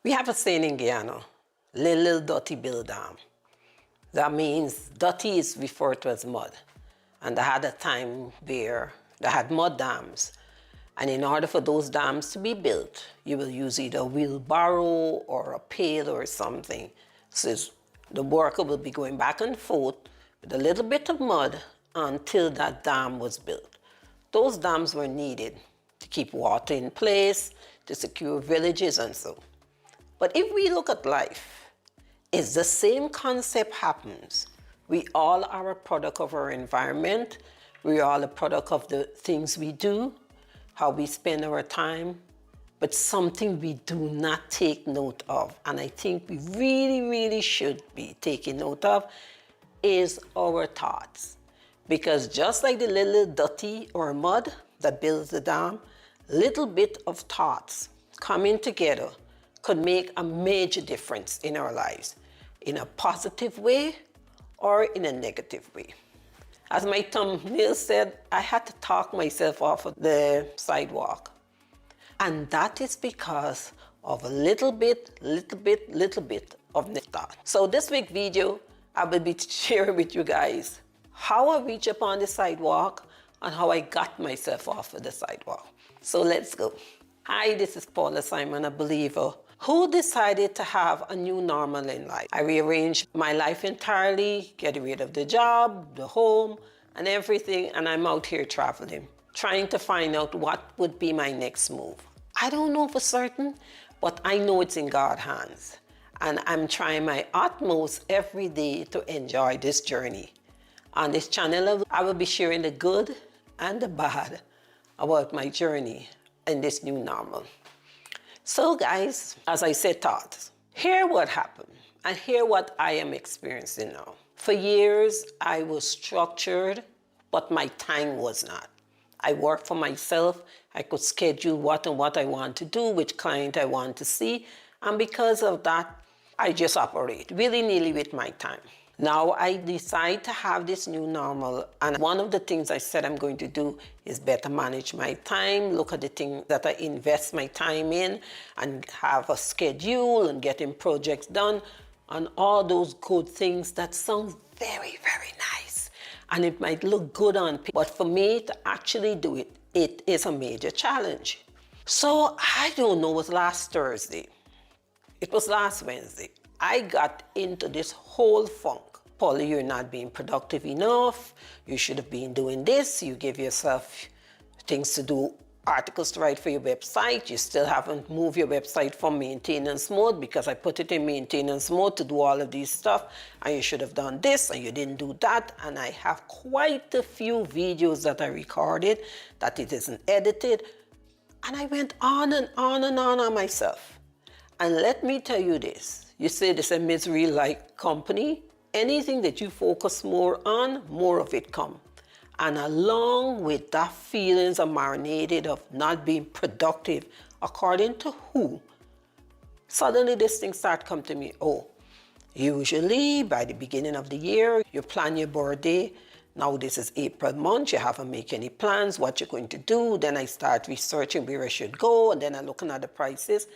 We have a saying in Guyana, little dirty build dam. That means dirty is referred to as mud. And they had a time where they had mud dams. And in order for those dams to be built, you will use either a wheelbarrow or a pail or something. So the worker will be going back and forth with a little bit of mud until that dam was built. Those dams were needed to keep water in place, to secure villages and so. But if we look at life, it's the same concept happens. We all are a product of our environment. We are all a product of the things we do, how we spend our time, but something we do not take note of, and I think we really should be taking note of, is our thoughts. Because just like the little dirty or mud that builds the dam, little bit of thoughts coming together could make a major difference in our lives, in a positive way or in a negative way. As my thumbnail said, I had to talk myself off of the sidewalk. And that is because of a little bit of the thought. So this week's video, I will be sharing with you guys how I reached upon the sidewalk and how I got myself off of the sidewalk. So let's go. Hi, this is Paula Simon, a believer who decided to have a new normal in life. I rearranged my life entirely, getting rid of the job, the home, and everything, and I'm out here traveling, trying to find out what would be my next move. I don't know for certain, but I know it's in God's hands. And I'm trying my utmost every day to enjoy this journey. On this channel, I will be sharing the good and the bad about my journey in this new normal. So guys, as I said, thoughts. Hear what happened and hear what I am experiencing now. For years, I was structured, but my time was not. I worked for myself. I could schedule what I want to do, which client I want to see. And because of that, I just operate willy-nilly with my time. Now I decide to have this new normal, and one of the things I said I'm going to do is better manage my time, look at the things that I invest my time in, and have a schedule and getting projects done, and all those good things that sound very nice. And it might look good on people, but for me to actually do it, it is a major challenge. So I don't know, it was last Thursday. It was last Wednesday. I got into this whole funk. Paula, you're not being productive enough. You should have been doing this. You give yourself things to do, articles to write for your website. You still haven't moved your website from maintenance mode because I put it in maintenance mode to do all of these stuff. And you should have done this and you didn't do that. And I have quite a few videos that I recorded that it isn't edited. And I went on and on myself. And let me tell you this. You say this is a misery-like company. Anything that you focus more on, more of it come. And along with that feelings are marinated of not being productive, according to who? Suddenly this thing start come to me. Oh, usually by the beginning of the year, you plan your birthday. Now this is April month, you haven't made any plans, what you're going to do. Then I start researching where I should go, and then I'm looking at the prices.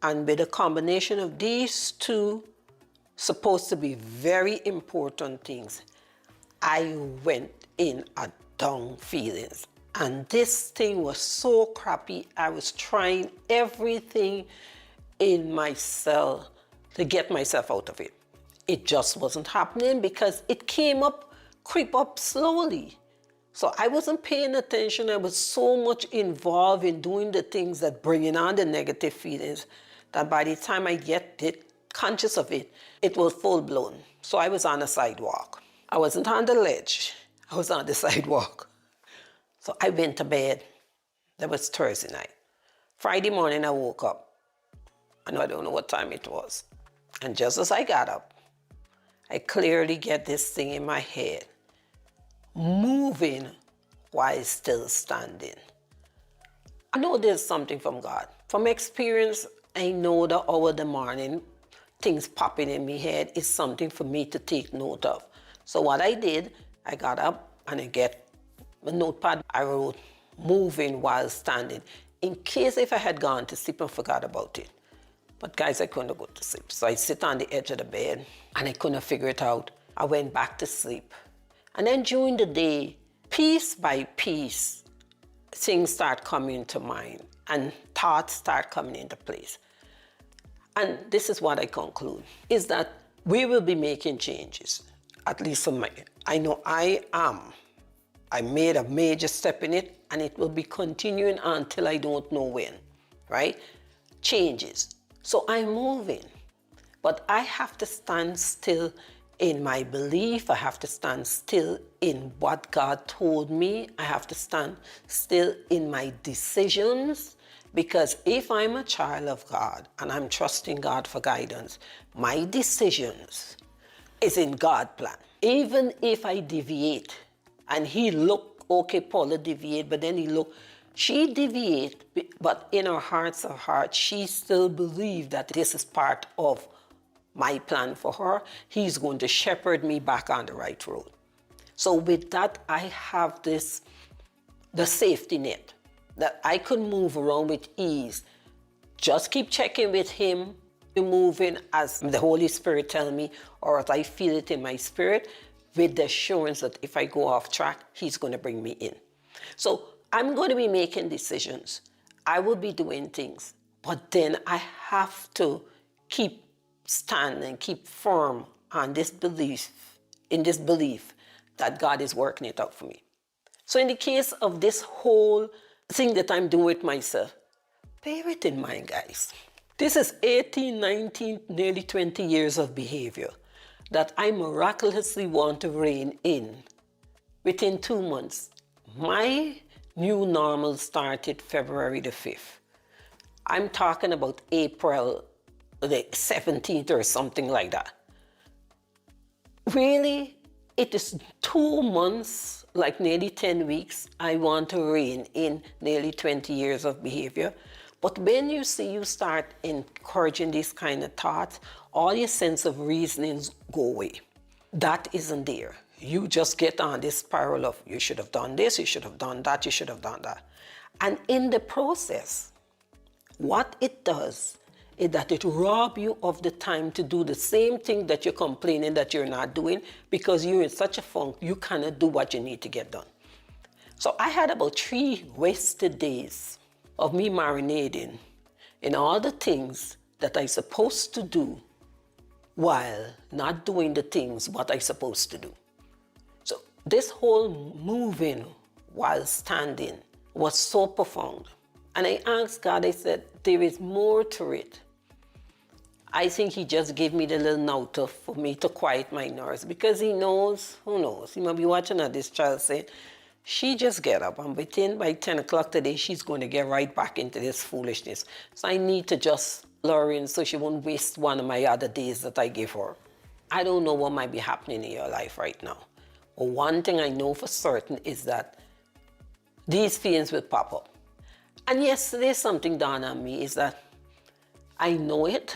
And with a combination of these two, supposed to be very important things, I went in a down feelings. And this thing was so crappy. I was trying everything in myself to get myself out of it. It just wasn't happening because it creep up slowly. So I wasn't paying attention. I was so much involved in doing the things that bringing on the negative feelings that by the time I get conscious of it, it was full blown. So I was on a sidewalk. I wasn't on the ledge. I was on the sidewalk. So I went to bed. That was Thursday night. Friday morning I woke up. And I don't know what time it was. And just as I got up, I clearly get this thing in my head, moving while still standing. I know there's something from God. From experience, I know that over the morning, things popping in my head is something for me to take note of. So what I did, I got up and I get a notepad. I wrote, moving while standing, in case if I had gone to sleep and forgot about it. But guys, I couldn't go to sleep. So I sit on the edge of the bed and I couldn't figure it out. I went back to sleep. And then during the day, piece by piece, things start coming to mind and thoughts start coming into place. And this is what I conclude, is that we will be making changes, at least for me. I know I am. I made a major step in it, and it will be continuing until I don't know when, right? Changes. So I'm moving, but I have to stand still in my belief. I have to stand still in what God told me. I have to stand still in my decisions, because if I'm a child of God and I'm trusting God for guidance, my decisions is in God's plan. Even if I deviate, and he look, okay, Paula deviate, but then he look, she deviate, but in her heart's of heart, she still believes that this is part of my plan for her. He's going to shepherd me back on the right road. So with that, I have the safety net that I can move around with ease. Just keep checking with him, moving as the Holy Spirit tell me, or as I feel it in my spirit, with the assurance that if I go off track, he's going to bring me in. So I'm going to be making decisions. I will be doing things, but then I have to keep standing, keep firm on this belief, that God is working it out for me. So in the case of this whole thing that I'm doing with myself, bear it in mind, guys. This is 18, 19, nearly 20 years of behavior that I miraculously want to rein in within 2 months. My new normal started February the 5th. I'm talking about April the 17th or something like that. Really, it is 2 months, like nearly 10 weeks, I want to rein in nearly 20 years of behavior. But when you start encouraging these kind of thoughts, all your sense of reasonings go away. That isn't there. You just get on this spiral of, you should have done this, you should have done that, you should have done that. And in the process, what it does is that it robs you of the time to do the same thing that you're complaining that you're not doing, because you're in such a funk, you cannot do what you need to get done. So I had about 3 wasted days of me marinating in all the things that I'm supposed to do while not doing the things what I'm supposed to do. So this whole moving while standing was so profound. And I asked God, I said, there is more to it. I think he just gave me the little note for me to quiet my nerves, because he knows, who knows, he might be watching at this child saying, she just get up, and by 10 o'clock today, she's going to get right back into this foolishness. So I need to just lure in so she won't waste one of my other days that I give her. I don't know what might be happening in your life right now. But one thing I know for certain is that these feelings will pop up. And yesterday, something dawned on me is that I know it,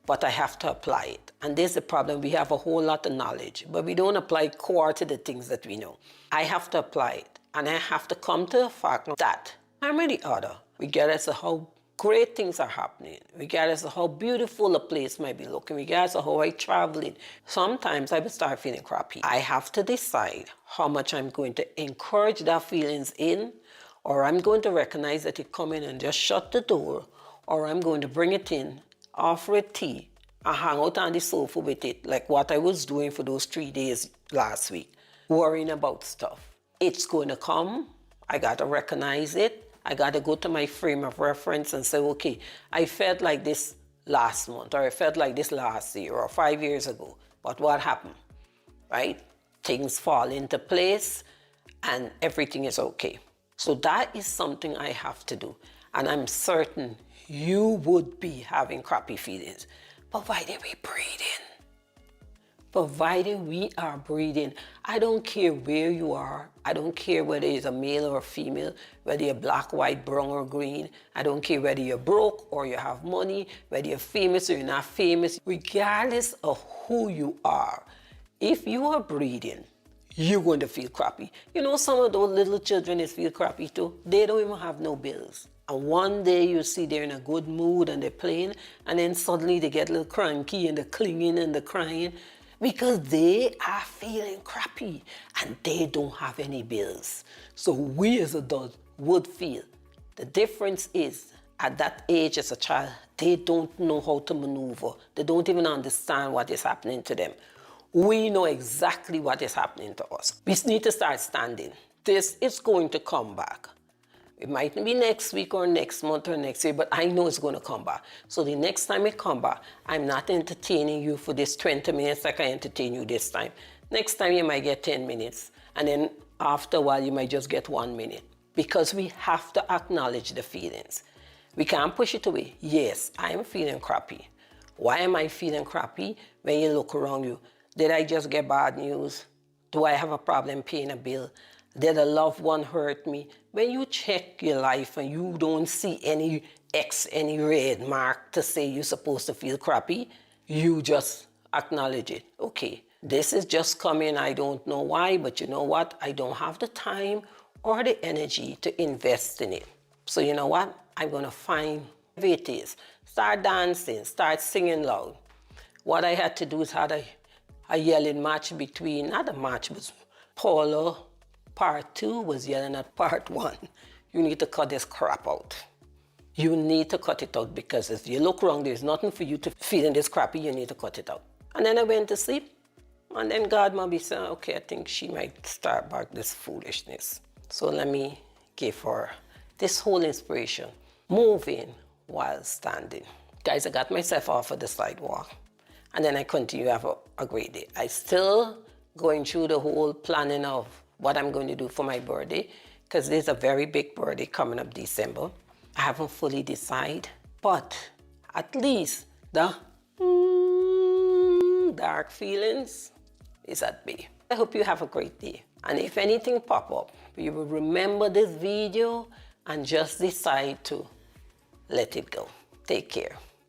but I have to apply it. And there's the problem. We have a whole lot of knowledge, but we don't apply core to the things that we know. I have to apply it. And I have to come to the fact that I'm really other, regardless of how great things are happening, regardless of how beautiful a place might be looking, regardless of how I'm traveling. Sometimes I will start feeling crappy. I have to decide how much I'm going to encourage that feelings in, or I'm going to recognize that it come in and just shut the door, or I'm going to bring it in, offer it tea, and hang out on the sofa with it, like what I was doing for those 3 days last week, worrying about stuff. It's going to come. I got to recognize it. I got to go to my frame of reference and say, okay, I felt like this last month, or I felt like this last year, or 5 years ago. But what happened, right? Things fall into place and everything is okay. So that is something I have to do. And I'm certain you would be having crappy feelings, provided we breathe in. Provided we are breathing. I don't care where you are. I don't care whether it's a male or a female, whether you're black, white, brown, or green. I don't care whether you're broke or you have money, whether you're famous or you're not famous. Regardless of who you are, if you are breathing, you're going to feel crappy. You know, some of those little children feel crappy too. They don't even have no bills. And one day you see they're in a good mood and they're playing, and then suddenly they get a little cranky and they're clinging and they're crying because they are feeling crappy and they don't have any bills. So we as adults would feel. The difference is at that age as a child, they don't know how to maneuver. They don't even understand what is happening to them. We know exactly what is happening to us. We need to start standing. This is going to come back. It might be next week or next month or next year, but I know it's going to come back. So the next time it comes back, I'm not entertaining you for this 20 minutes like I entertain you this time. Next time you might get 10 minutes, and then after a while you might just get 1 minute. Because we have to acknowledge the feelings. We can't push it away. Yes, I'm feeling crappy. Why am I feeling crappy? When you look around you, did I just get bad news? Do I have a problem paying a bill? Did a loved one hurt me? When you check your life and you don't see any X, any red mark to say you're supposed to feel crappy, you just acknowledge it. Okay, this is just coming. I don't know why, but you know what? I don't have the time or the energy to invest in it. So you know what? I'm going to find whatever it is. Start dancing, start singing loud. What I had to do is had a yelling match between, not a match, but Paula part 2 was yelling at part 1. You need to cut this crap out. You need to cut it out because if you look wrong, there's nothing for you to feel in this crappy, you need to cut it out. And then I went to sleep. And then God might be saying, okay, I think she might start back this foolishness. So let me give her this whole inspiration. Moving while standing. Guys, I got myself off of the sidewalk. And then I continue to have a great day. I still going through the whole planning of what I'm going to do for my birthday, because there's a very big birthday coming up December. I haven't fully decided, but at least the dark feelings is at bay. I hope you have a great day. And if anything pop up, you will remember this video and just decide to let it go. Take care.